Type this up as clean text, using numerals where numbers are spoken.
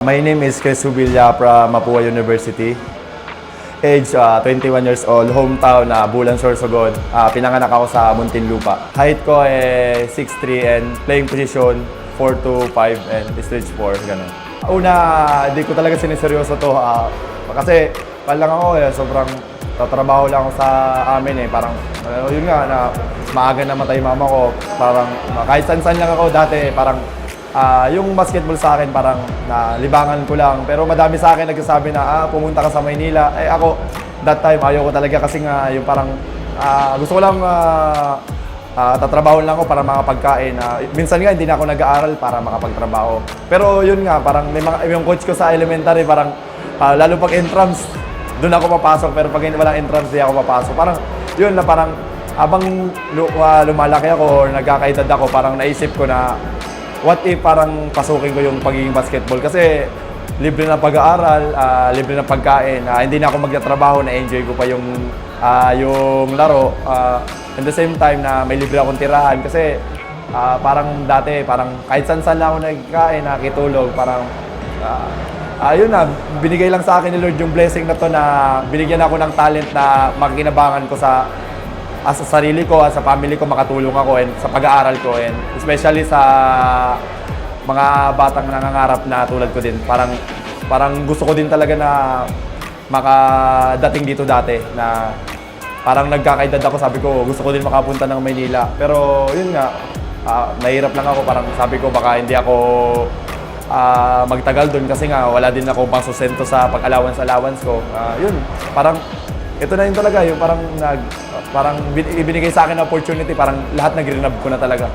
My name is Chris Hubilla from Mapua University. Age 21 years old, hometown na Bulan, Sorsogon. Pinanganak ako sa Muntinlupa. Height ko 6'3" and playing position 4-5 and stretch 4, ganun. Una, hindi ko talaga siniseryoso to kasi lang ako sobrang tatrabaho lang ako sa amin Parang yun nga na maaga namatay mama ko. Parang kahit san-san lang ako dati, parang yung basketball sa akin parang nalibangan ko lang. Pero madami sa akin nagsasabi na pumunta ka sa Maynila. Ako, that time, ayaw ko talaga kasi nga yung parang gusto ko lang tatrabaho lang ako para makapagkain. Minsan nga hindi na ako nag-aaral para makapagtrabaho. Pero yun nga, parang yung coach ko sa elementary, parang lalo pag entrance, doon ako papasok. Pero pag walang entrance, di ako papasok. Parang yun na parang habang lumalaki ako or nagkakaedad ako, parang naisip ko na what if parang pasukin ko yung pagiging basketball kasi libre na pag-aaral, libre na pagkain, hindi na ako magtatrabaho, na-enjoy ko pa yung laro. At the same time na may libre akong tirahan kasi parang dati, parang kahit saan-saan lang ako nagkain, nakitulog, parang ayun na, binigay lang sa akin ni Lord yung blessing na to na binigyan ako ng talent na makikinabangan ko sa sarili ko, sa family ko, makatulong ako and sa pag-aaral ko and especially sa mga batang nangangarap na tulad ko din. Parang gusto ko din talaga na makadating dito dati na parang nagkakaedad ako, sabi ko gusto ko din makapunta ng Maynila. Pero yun nga, nahirap lang ako, parang sabi ko baka hindi ako magtagal doon kasi nga wala din ako pang sustento sa pag-allowance ko. Yun, parang ito na yun talaga, yung parang ibinigay sa akin na opportunity, parang lahat nag-renab ko na talaga.